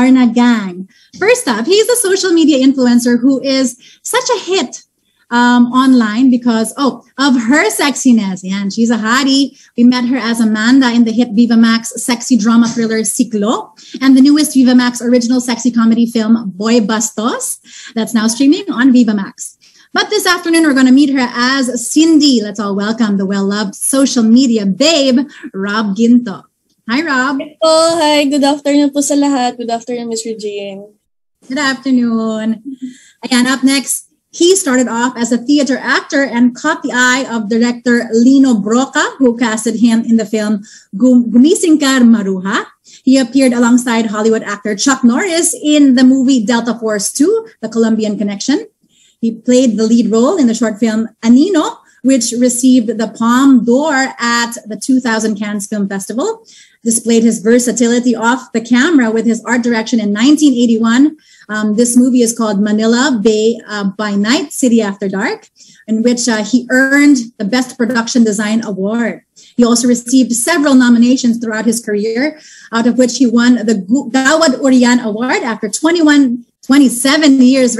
Adarna Gang. First up, he's a social media influencer who is such a hit online because of her sexiness. Yan, she's a hottie. We met her as Amanda in the hit Viva Max sexy drama thriller Ciclo and the newest Viva Max original sexy comedy film Boy Bastos that's now streaming on Viva Max. But this afternoon, we're going to meet her as Cindy. Let's all welcome the well-loved social media babe, Rob Ginto. Hi, Rob. Oh, hi. Good afternoon po sa lahat. Good afternoon, Ms. Regine. Good afternoon. Ayan, up next, he started off as a theater actor and caught the eye of director Lino Broca, who casted him in the film Gumising Ka Maruha. He appeared alongside Hollywood actor Chuck Norris in the movie Delta Force 2, The Colombian Connection. He played the lead role in the short film Anino, which received the Palme d'Or at the 2000 Cannes Film Festival. Displayed his versatility off the camera with his art direction in 1981. This movie is called Manila Bay by Night, City After Dark, in which he earned the Best Production Design Award. He also received several nominations throughout his career, out of which he won the Gawad Urian Award after 27 years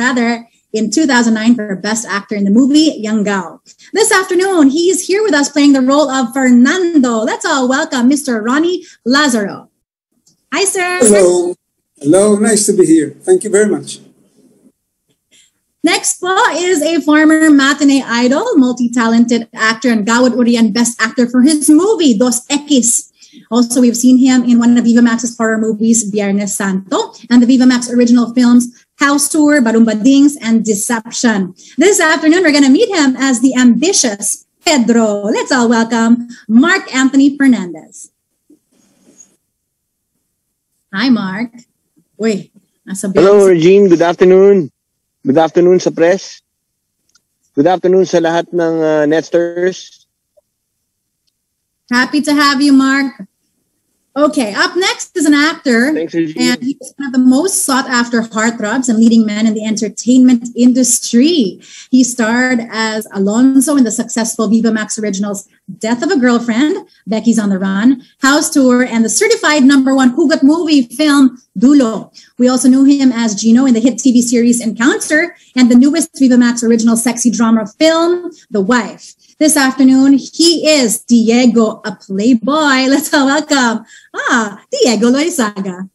in 2009 for Best Actor in the movie Yanggao. This afternoon, he is here with us playing the role of Fernando. Let's all welcome Mr. Ronnie Lazaro. Hi, sir. Hello. Hello. Nice to be here. Thank you very much. Next po is a former matinee idol, multi-talented actor, and Gawad Urian Best Actor for his movie, Dos Equis. Also, we've seen him in one of Viva Max's horror movies, Viernes Santo, and the Viva Max original films, House Tour, Barumbadings, and Deception. This afternoon, we're going to meet him as the ambitious Pedro. Let's all welcome Mark Anthony Fernandez. Hi, Mark. Uy, nasa Hello, Regine. Good afternoon. Good afternoon sa press. Good afternoon sa lahat ng Netsters. Happy to have you, Mark. Okay, up next is an actor, Thanks, and he's one of the most sought-after heartthrobs and leading men in the entertainment industry. He starred as Alonzo in the successful Viva Max originals Death of a Girlfriend, Becky's on the Run, House Tour, and the certified #1 Hugot movie film, Dulo. We also knew him as Gino in the hit TV series Encounter and the newest Viva Max original sexy drama film, The Wife. This afternoon, he is Diego, a playboy. Let's all welcome Diego Loizaga.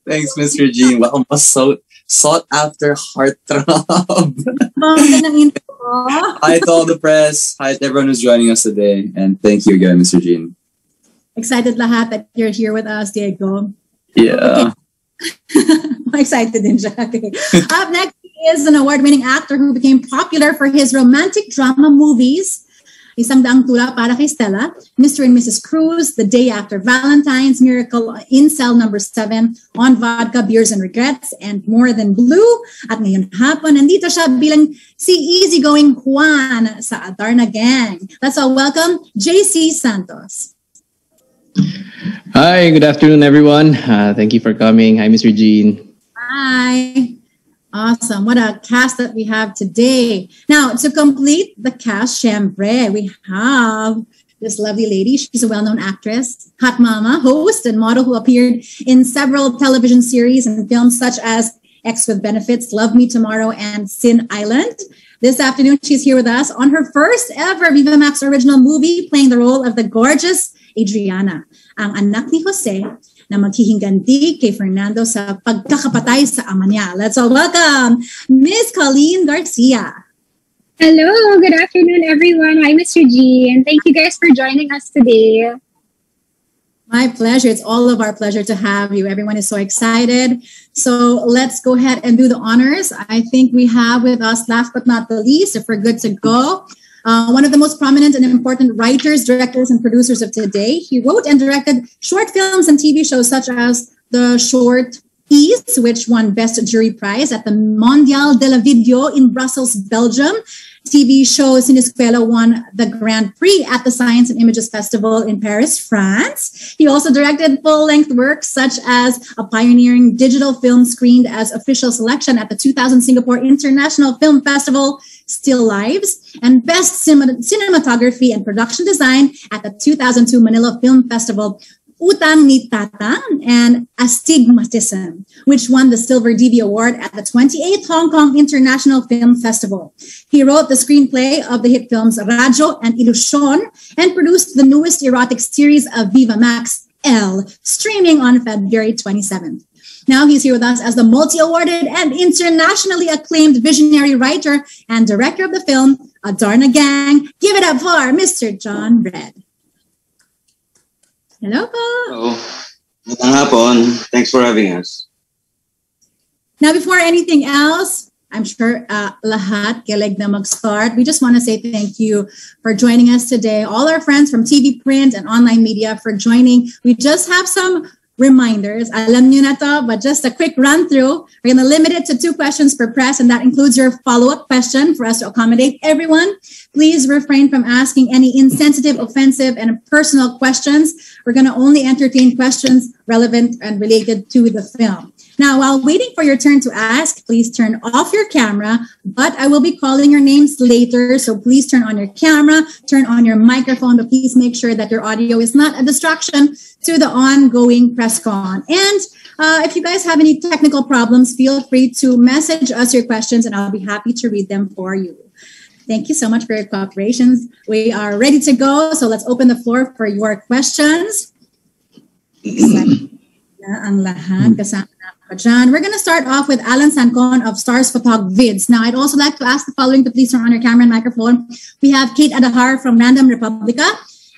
Thanks, Mr. G. Wow, mas sought after heartthrob. Hi to all the press. Hi to everyone who's joining us today. And thank you again, Mr. Jean. Excited lahat that you're here with us, Diego. Yeah. Okay. Excited din siya. Okay. Up next is an award-winning actor who became popular for his romantic drama movies. Isang Daang Tula para kay Stella, Mr. and Mrs. Cruz, The Day After Valentine's, Miracle in Cell Number 7, On Vodka, Beers and Regrets, and More Than Blue. At ngayon hapon, nandito siya bilang si easygoing Juan sa Adarna Gang. Let's all welcome JC Santos. Hi, good afternoon, everyone. Thank you for coming. Hi, Mr. Jean. Hi. Awesome. What a cast that we have today. Now, to complete the cast, syempre, we have this lovely lady. She's a well-known actress, hot mama, host, and model who appeared in several television series and films such as X with Benefits, Love Me Tomorrow, and Sin Island. This afternoon, she's here with us on her first ever Viva Max original movie, playing the role of the gorgeous Adriana, ang anak ni Jose, na maghihinganti kay Fernando sa pagkakapatay sa ama niya. Let's all welcome Miss Colleen Garcia. Hello, good afternoon, everyone. Hi, Mr. G, and thank you guys for joining us today. My pleasure. It's all of our pleasure to have you. Everyone is so excited. So let's go ahead and do the honors. I think we have with us, last but not the least, if we're good to go, one of the most prominent and important writers, directors, and producers of today. He wrote and directed short films and TV shows such as the short Ease, which won Best Jury Prize at the Mondial de la Video in Brussels, Belgium. TV show Sinescuela won the Grand Prix at the Science and Images Festival in Paris, France. He also directed full-length works such as a pioneering digital film screened as official selection at the 2000 Singapore International Film Festival, Still Lives, and Best Cinematography and Production Design at the 2002 Manila Film Festival, Utang ni Tatang and Astigmatism, which won the Silver DV Award at the 28th Hong Kong International Film Festival. He wrote the screenplay of the hit films Radyo and Ilusyon and produced the newest erotic series of Viva Max, Elle, streaming on February 27th. Now he's here with us as the multi-awarded and internationally acclaimed visionary writer and director of the film Adarna Gang. Give it up for Mr. John Red. Hello po. Hello. Magandang hapon. Thanks for having us. Now, before anything else, I'm sure lahat kilig na mag-start. We just want to say thank you for joining us today. All our friends from TV, print, and online media for joining. We just have some reminders. Alam nyo na to, but just a quick run through. We're going to limit it to 2 questions per press, and that includes your follow-up question for us to accommodate everyone. Please refrain from asking any insensitive, offensive, and personal questions. We're going to only entertain questions relevant and related to the film. Now, while waiting for your turn to ask, please turn off your camera, but I will be calling your names later, so please turn on your camera, turn on your microphone, but please make sure that your audio is not a distraction to the ongoing press con. And if you guys have any technical problems, feel free to message us your questions, and I'll be happy to read them for you. Thank you so much for your cooperation. We are ready to go, so let's open the floor for your questions. Ang lahat kasama na dyan. We're going to start off with Alan Sancon of Stars Photog Vids. Now, I'd also like to ask the following to please turn on your camera and microphone. We have Kate Adahar from Random Republica,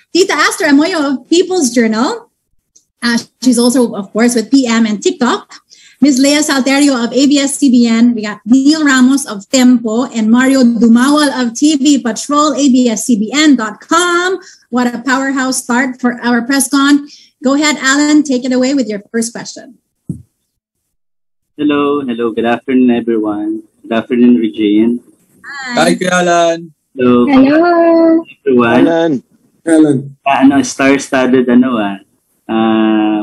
Tita Aster Amoyo of People's Journal. She's also, of course, with PM and TikTok. Ms. Lea Salterio of ABS-CBN. We got Neil Ramos of Tempo and Mario Dumawal of TV Patrol, ABS-CBN.com. What a powerhouse start for our press con. Go ahead, Alan. Take it away with your first question. Hello. Good afternoon, everyone. Good afternoon, Regine. Hi, Kuya Alan. Hello. Everyone. Alan. Star-studded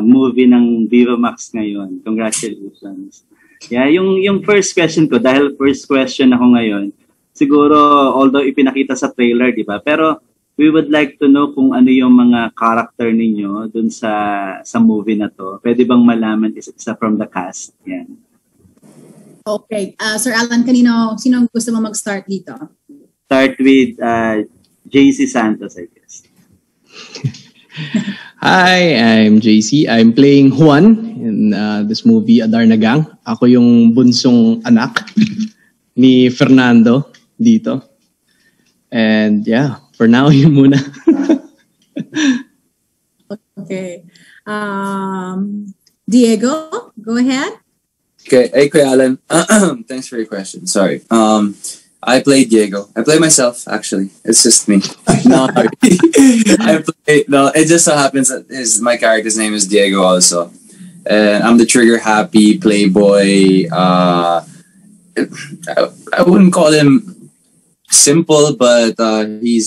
movie ng Viva Max ngayon. Congratulations. Yeah, yung first question ko, dahil first question ako ngayon, siguro, although ipinakita sa trailer, di ba? Pero we would like to know kung ano yung mga character ninyo dun sa movie na to. Pwede bang malaman isa from the cast? Yan. Okay. Sir Alan, sino gusto mo mag-start dito? Start with JC Santos, I guess. Hi, I'm JC. I'm playing Juan in this movie, Adarna Gang. Ako yung bunsong anak ni Fernando dito. And yeah, for now, yun muna. Okay. Diego, go ahead. Okay, hey Kuya Alan. Thanks for your question. Sorry. I play Diego. I play myself, actually. It's just me. No, it just so happens that my character's name is Diego also. And I'm the trigger-happy playboy. I wouldn't call him simple, but he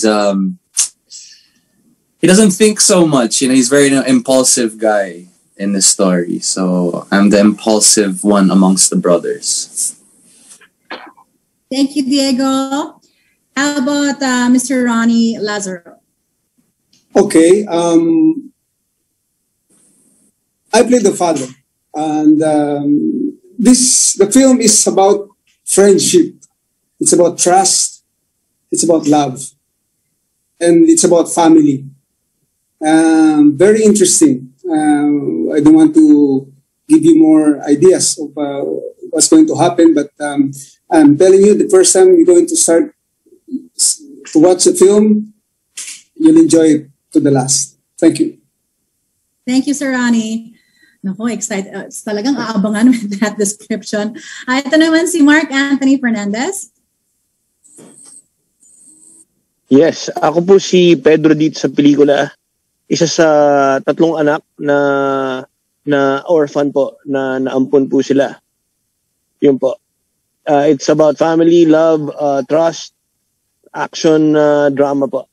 doesn't think so much. You know, he's very impulsive guy in the story. So I'm the impulsive one amongst the brothers. Thank you, Diego. How about Mr. Ronnie Lazaro? Okay. I play the father. And the film is about friendship. It's about trust. It's about love. And it's about family. Very interesting. I don't want to give you more ideas of what's going to happen, but I'm telling you, the first time you're going to start to watch the film, you'll enjoy it to the last. Thank you. Thank you, Sir Ronnie. Nako, excited. Talagang aabangan with that description. Ito naman si Mark Anthony Fernandez. Yes, ako po si Pedro dito sa pelikula. Isa sa 3 anak na orphan po, na naampon po sila. Yun po. It's about family, love, trust, action, drama po.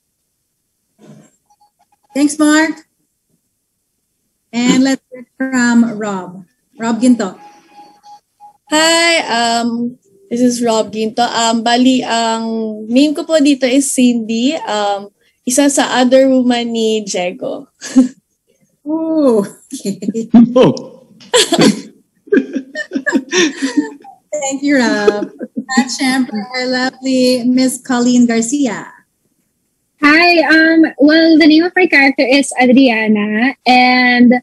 Thanks, Mark. And let's hear from Rob. Rob Ginto. Hi, this is Rob Ginto. Bali, ang name ko po dito is Cindy. Isa sa other woman ni Diego. Oh, okay. Oh. Thank you, Rob. At syempre, our lovely Miss Colleen Garcia. Hi, well, the name of my character is Adriana, and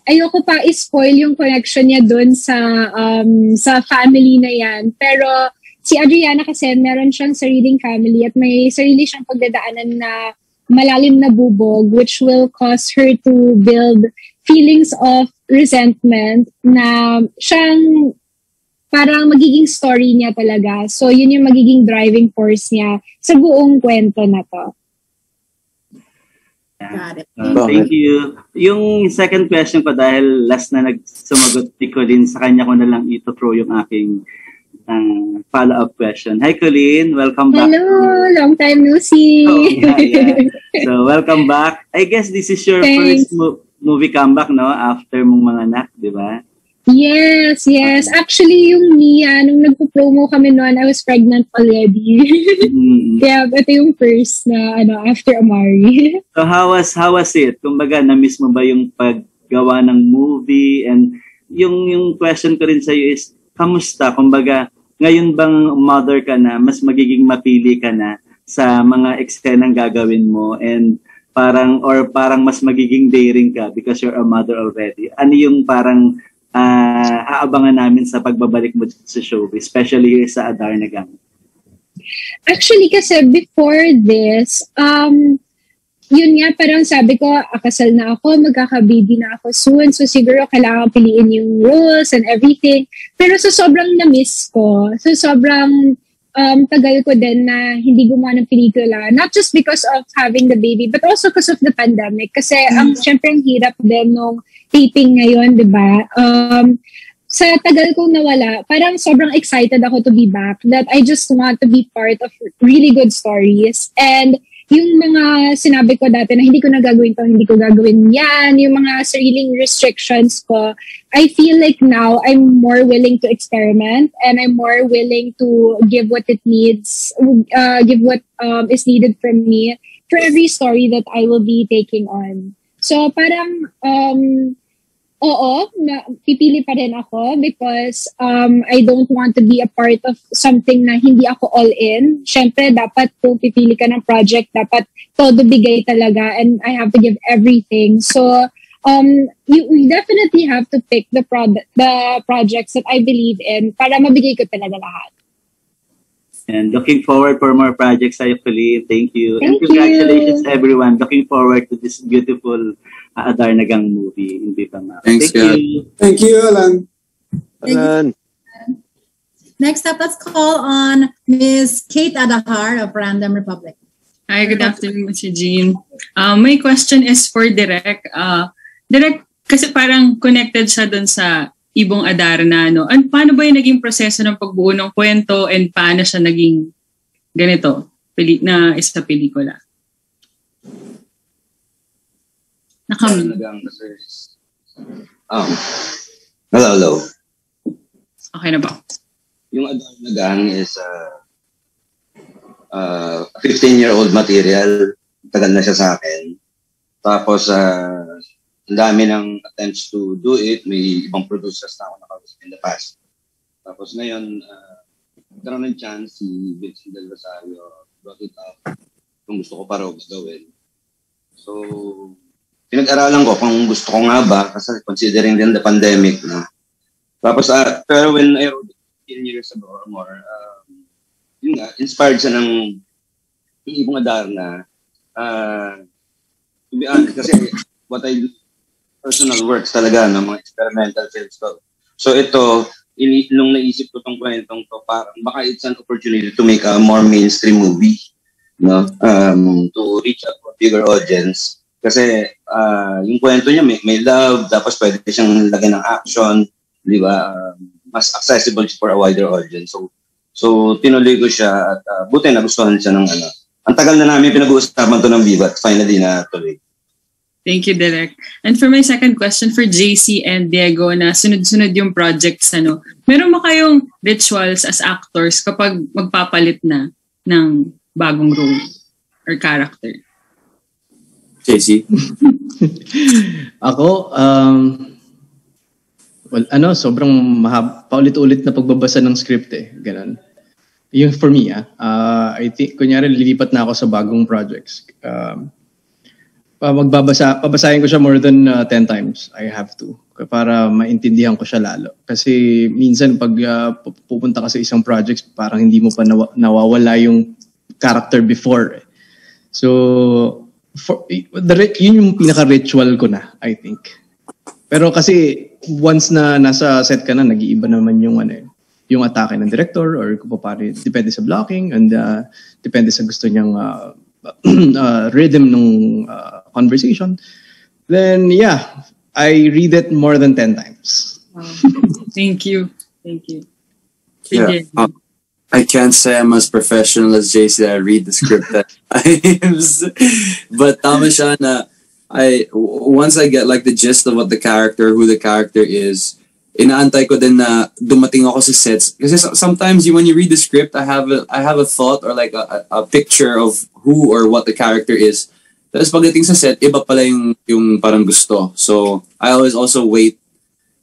ayoko pa i-spoil yung connection niya dun sa family na yan. Pero si Adriana kasi meron siyang sariling family at may sarili siyang pagdadaanan na malalim na bubog, which will cause her to build feelings of resentment na siyang parang magiging story niya talaga. So, yun yung magiging driving force niya sa buong kwento na to. Got it. Thank you. Yung second question ko, dahil last na nagsumagot si Colleen, sa kanya ko na lang ito-throw yung aking follow-up question. Hi, Colleen. Welcome back. Hello! Long time no see! Oh, yeah. So, welcome back. I guess this is your first movie comeback, no? After mong mga anak, di ba? Yes. Actually, yung Mia, nung nagpo-promo kami noon, I was pregnant already. Kaya ito yung first na after Amari. So how was it? Kumbaga, na-miss mo ba yung paggawa ng movie? And yung question ko rin sa'yo is, kamusta? Kumbaga, ngayon bang mother ka na, mas magiging mapili ka na sa mga eksenang gagawin mo and parang mas magiging daring ka because you're a mother already? Ano yung parang aabangan namin sa pagbabalik mo sa show, especially sa Adar na Gang? Actually, kasi before this, yun nga, parang sabi ko, akasal na ako, magkaka-baby na ako soon, so siguro kailangan piliin yung roles and everything. Pero so sobrang na-miss ko, so sobrang tagal ko din na hindi gumawa ng pelikula. Not just because of having the baby, but also because of the pandemic. Kasi syempre ang hirap din nung taping ngayon, di ba? Sa tagal kong nawala, parang sobrang excited ako to be back, that I just want to be part of really good stories. And yung mga sinabi ko dati na hindi ko na gagawin to, hindi ko gagawin yan, yung mga sariling restrictions ko, I feel like now I'm more willing to experiment and I'm more willing to give what it needs, give what is needed from me for every story that I will be taking on. So parang, pipili pa rin ako because I don't want to be a part of something na hindi ako all in. Syempre, dapat kung pipili ka ng project, dapat todo bigay talaga and I have to give everything. So, you definitely have to pick the projects that I believe in para mabigay ko talaga lahat. And looking forward for more projects, Colleen. Thank you. Thank and congratulations, everyone. Looking forward to this beautiful Adar na Gang movie in Viva Max. Thanks, Thank you. Thank you, Alan. Thank you. Next up, let's call on Ms. Kate Adahar of Random Republic. Hi, good afternoon, Mr. Jean. My question is for Direk. Direk, kasi parang connected siya dun sa Ibong Adarna, no? Paano ba yung naging proseso ng pagbuo ng kwento and paano siya naging ganito, na isa pelikula? Hello. Okay na ba? Yung Adar na Gang is 15-year-old material. Tagal na siya sa akin. Tapos, ang dami ng attempts to do it. May ibang producers na ako nakausap in the past. Tapos ngayon, nagkaroon ng chance si Vincent Del Rosario brought it up kung gusto ko pa raw gawin. So, pinag-aralan ko kung gusto ko nga ba kasi considering din the pandemic na. Tapos, pero when I wrote 15 years ago or more, yun nga, inspired siya ng Ibong Adarna. To be honest, kasi what I do, personal works talaga, no, mga experimental films ko. So ito, nung naisip ko tong kwentong to, parang baka it's an opportunity to make a more mainstream movie, no? To reach out to a bigger audience. Kasi yung kwento niya may love, tapos pwede siyang lagyan ng action, di ba? Mas accessible for a wider audience. So tinuloy ko siya at buti nagustuhan siya ng ano. Ang tagal na namin pinag-uusapan to ng Viva at finally na tuloy. Thank you, Direk. And for my second question for JC and Diego na sunod-sunod yung projects, meron mo kayong rituals as actors kapag magpapalit na ng bagong role or character? JC? Ako, sobrang paulit-ulit na pagbabasa ng script eh. Ganun. Yung for me, I think, kunyari, lilipat na ako sa bagong projects. Pabasahin ko siya more than 10 times. I have to. Para maintindihan ko siya lalo. Kasi minsan pag pupunta ka sa isang projects, parang hindi mo pa nawawala yung character before. So, yun yung pinaka-ritual ko na, I think. Pero kasi once na nasa set ka na, nag-iiba naman yung yung atake ng director or kung paano, depende sa blocking and depende sa gusto niyang rhythm ng conversation. Then yeah, I read it more than 10 times. Wow. Thank you. Yeah. I can't say I'm as professional as JC. I read the script at times. But tama siya na once I get like the gist of what the character, who the character is, inaantay ko din na dumating ako sa sets. Kasi sometimes when you read the script, I have a thought or like a picture of who or what the character is. Tapos pagdating sa set, iba pala yung parang gusto. So I always also wait.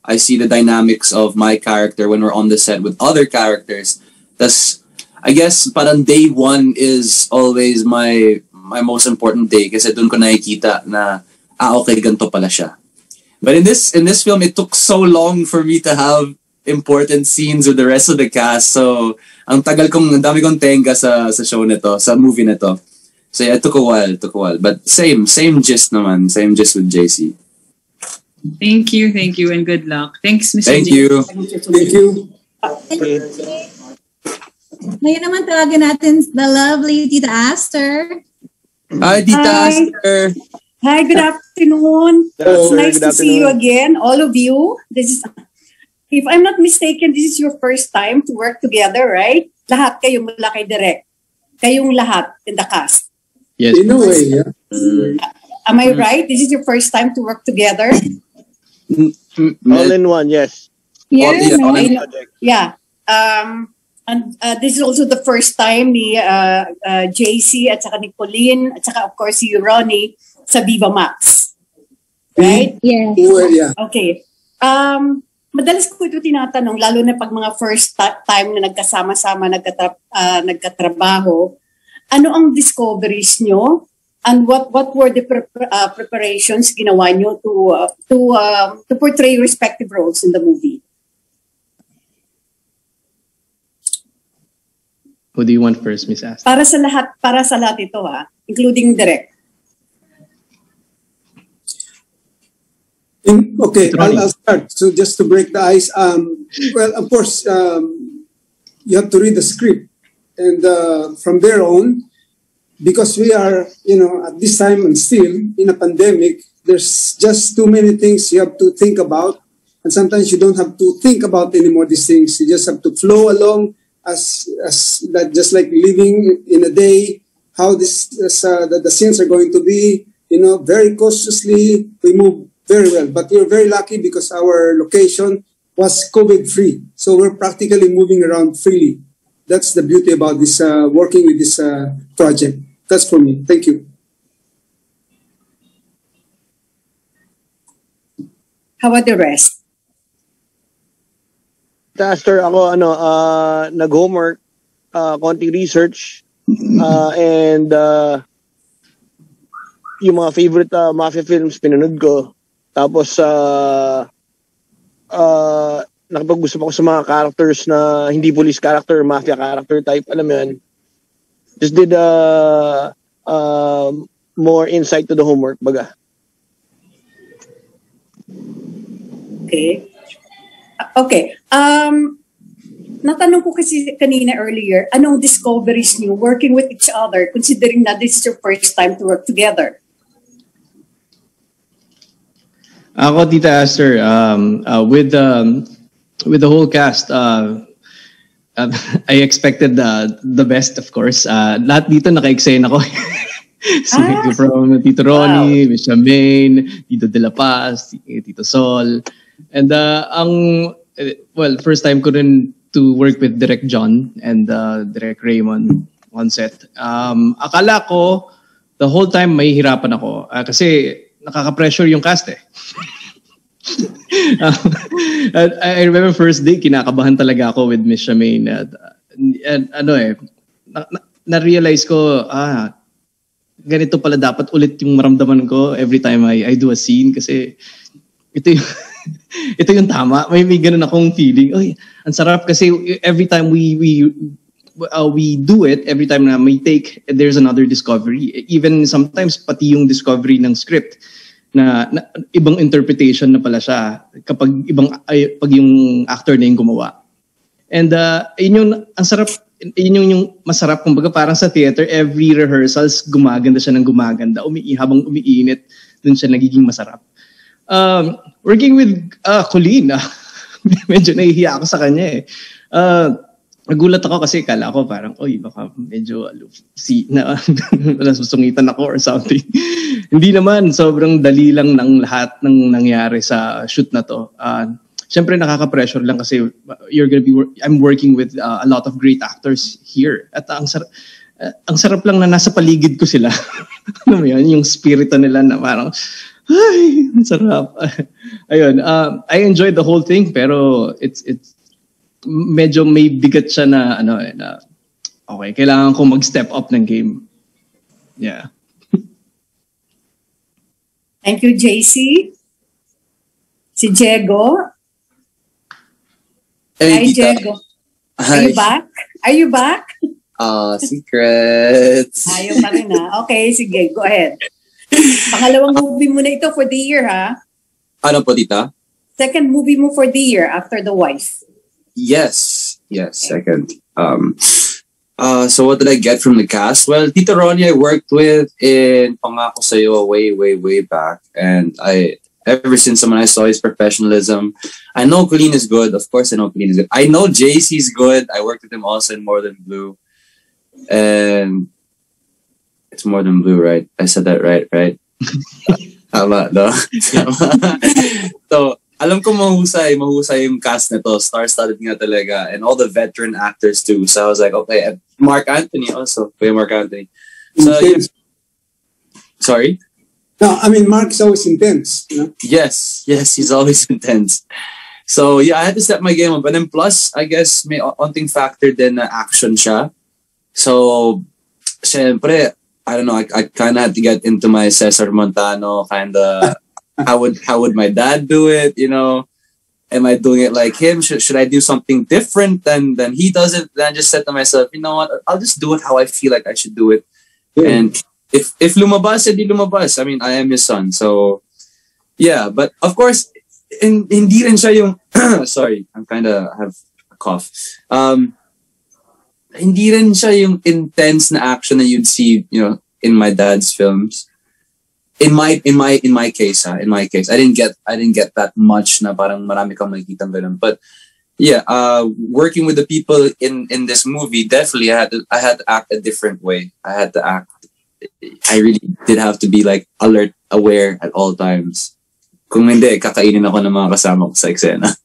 I see the dynamics of my character when we're on the set with other characters. Tapos I guess parang day one is always my most important day kasi doon ko nakikita na okay, ganito pala siya. But in this film, it took so long for me to have important scenes with the rest of the cast. So ang dami kong tenga sa show nito, sa movie nito. So yeah, it took a while. But same gist naman. Same gist with JC. Thank you, and good luck. Thanks, Mr. Thank J. you. Thank you. Ngayon naman tawagin natin the lovely Tita Aster. Hi, Tita Aster. Hi, good afternoon. Hello, It's nice good to see you afternoon. again, all of you. This is, if I'm not mistaken, this is your first time to work together, right? Lahat kayo mula kay Direk. Kayong lahat in the cast. Yes. In a way, yeah. Am I right? This is your first time to work together? All in one, yes. Yeah, all I in know. Yeah. And this is also the first time ni JC at saka ni Pauline at saka of course si Ronnie sa Viva Max. Right? Yeah. Well, yeah. Okay. Madalas ko ito tinatanong, lalo na pag mga first time na nagkasama-sama, nagkatrabaho, ano ang discoveries nyo? And what were the preparations ginawa nyo to portray respective roles in the movie? Who do you want first, Miss Aster? Para sa lahat ito including Direk. Okay, I'll start. So just to break the ice, well, of course, you have to read the script. And from there on, because we are, at this time and still in a pandemic, there's just too many things you have to think about. And sometimes you don't have to think about anymore these things. You just have to flow along as that, just like living in a day, how the scenes are going to be, very cautiously, we move very well. But we're very lucky because our location was COVID-free. So we're practically moving around freely. That's the beauty about this, working with this project. That's for me. Thank you. How about the rest? Aster, ako nag-homework, konting research, and yung mga favorite mafia films pinanood ko. Tapos nakapag-gusto ako sa mga characters na hindi police character, mafia character type, alam mo yun. Just did more insight to the homework, baga. Okay. Okay. Natanong ko kasi kanina earlier, anong discoveries niyo working with each other, considering na this is your first time to work together? Ako, Tita Aster, with the whole cast, I expected the best, of course. Lahat dito naka-excite ako. So, from Tito Ronnie, Miss Charmaine, Tito De La Paz, Tito Sol. And first time ko rin to work with Direk John and Direk Raymond on set. Akala ko the whole time may hirapan ako kasi nakaka-pressure yung cast eh. I remember first day, kinakabahan talaga ako with Miss Charmaine. And na-realize ko, ganito pala dapat ulit yung maramdaman ko every time I do a scene kasi ito yung, ito yung tama. May ganun akong feeling. Oy, ang sarap kasi every time we do it, every time na may take, there's another discovery. Even sometimes pati yung discovery ng script na ibang interpretation na pala siya kapag pag yung actor na yung gumawa. And yun yung ang sarap, yun yung masarap, kumbaga parang sa theater, every rehearsals gumaganda siya ng gumaganda. Habang umiinit, dun siya nagiging masarap. Working with Colleen, medyo nahihiya ako sa kanya eh. Nagulat ako kasi kala ko parang, baka medyo nasusungitan ako or something. Hindi naman, sobrang dali lang ng lahat ng nangyari sa shoot na to. Siyempre nakaka-pressure lang kasi I'm working with a lot of great actors here. At ang sarap lang na nasa paligid ko sila. Alam mo yun, yung spirito nila na parang, ay, ang sarap. Ayun, I enjoyed the whole thing pero it's medyo may bigat siya na okay, kailangan ko mag-step up ng game. Yeah. Thank you, JC. Si Diego. Hi, Diego. Are you back? Are you back? Secrets. Ayaw pa rin ha. Okay, sige, go ahead. Pangalawang movie mo na ito for the year ha? Ano po, tita? Second movie mo for the year after The Wife. Yes, second. So what did I get from the cast? Well, Tita Ronnie I worked with in Pangako Sa'yo way back. And ever since when I saw his professionalism, I know Colleen is good. Of course I know Colleen is good. I know JC's good. I worked with him also in More Than Blue. And it's More Than Blue, right? I said that right? Tama, no? So, alam ko mahusay yung cast nito. Star-studded nga talaga. And all the veteran actors too. So I was like, okay. And Mark Anthony also. Mark Anthony. So, sorry? No, I mean, Mark's always intense. You know? Yes, he's always intense. So yeah, I had to step my game up. And then plus, I guess, may onting factor din na action siya. So, syempre, I don't know, I kind of had to get into my Cesar Montano kind of... How would my dad do it? You know, am I doing it like him? Should I do something different than he does it? Then I just said to myself, you know what? I'll just do it how I feel like I should do it. Yeah. And if lumabas, edi lumabas. I mean, I am his son, so yeah. But of course, hindi rin siya yung sorry, I'm kind of have a cough. Hindi rin siya yung intense na action that you'd see, you know, in my dad's films. In my case, I didn't get that much na parang marami kang makikitang ganun. But yeah, working with the people in this movie, definitely I had to act a different way. I really did have to be like alert, aware at all times. Kung hindi, kakainin ako ng mga kasama ko sa eksena.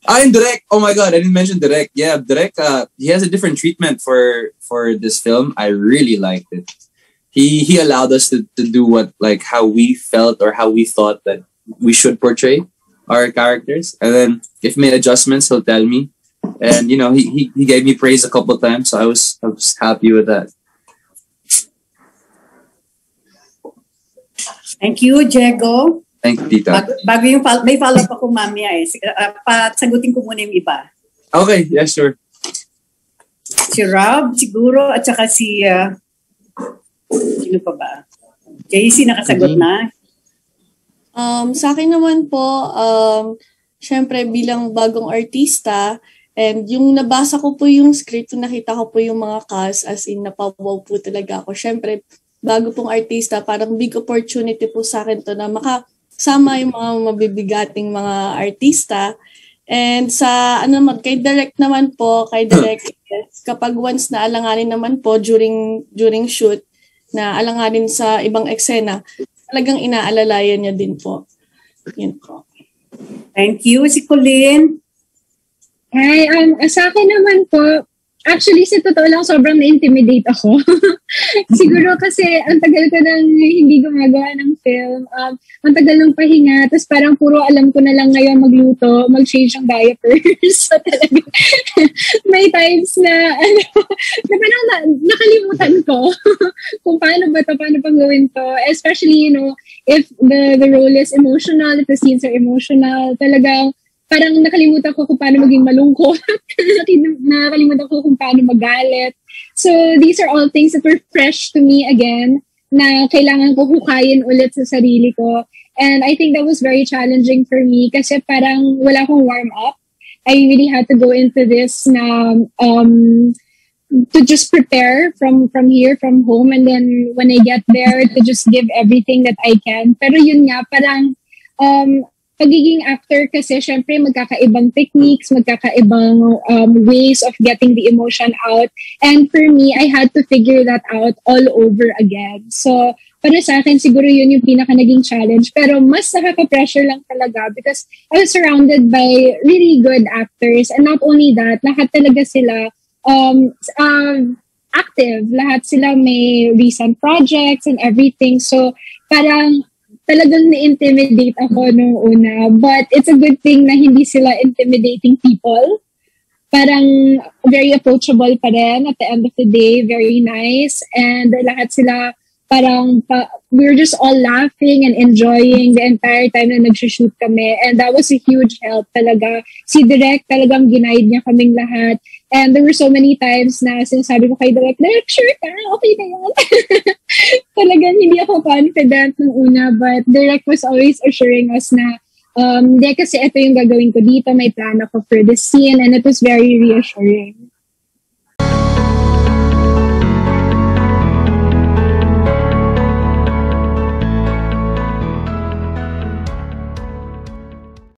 And Direk, oh my God, I didn't mention Direk. Yeah, Direk, he has a different treatment for this film. I really liked it. He allowed us to do how we felt or how we thought that we should portray our characters. And then if made adjustments, he'll tell me. And, you know, he gave me praise a couple of times. So I was happy with that. Thank you, Diego. Thank you, Tita. Bago yung may follow-up ako mamaya eh. Sagutin ko muna yung iba. Okay, yeah, sure. Si Rob, siguro, at saka si... sino pa ba? JC, nakasagot na? Sa akin naman po, syempre bilang bagong artista, and yung nabasa ko po yung script, nakita ko po yung mga cast, as in napawaw po talaga ako. Syempre, bago pong artista, parang big opportunity po sa akin to na makasama yung mga mabibigating mga artista. And sa kay Direk naman po, kapag once na alanganin naman po during shoot, na alanganin sa ibang eksena, talagang inaalalayan niya din po. Yun po. Thank you. Si Colleen. Hi, sa akin naman po, Actually, sa totoo lang, sobrang na-intimidate ako. Siguro kasi ang tagal ko nang hindi gumagawa ng film. Ang tagal ng pahinga. Tapos parang puro alam ko na lang ngayon magluto, mag-change ng diapers. So talaga, may times na, na parang nakalimutan ko kung paano ba ito, paano pang gawin to. Especially, if the role is emotional, if the scenes are emotional, talagang parang nakalimutan ko kung paano maging malungkot. Nakalimutan ko kung paano magalit. So, these are all things that were fresh to me again, na kailangan ko hukayin ulit sa sarili ko. And I think that was very challenging for me kasi parang wala akong warm up. I really had to go into this na to just prepare from here, from home. And then when I get there, to just give everything that I can. Pero yun nga, parang pagiging actor kasi syempre magkakaibang techniques, magkakaibang ways of getting the emotion out. And for me, I had to figure that out all over again. So, para sa akin, siguro yun yung pinaka naging challenge. Pero mas nakaka-pressure lang talaga because I was surrounded by really good actors. And not only that, lahat talaga sila active. Lahat sila may recent projects and everything. So, parang talagang na-intimidate ako nung una. But it's a good thing na hindi sila intimidating people. Parang very approachable pa rin at the end of the day. Very nice. And lahat sila parang we were just all laughing and enjoying the entire time na nag-shoot kami. And that was a huge help talaga. Si Direk talagang ginaid niya kaming lahat. And there were so many times na sinasabi ko kay Direk, sure ka, okay na yan. Talagang hindi ako confident nung una, but Direk was always assuring us na, hindi kasi ito yung gagawin ko dito, may plan ako for this scene, and it was very reassuring.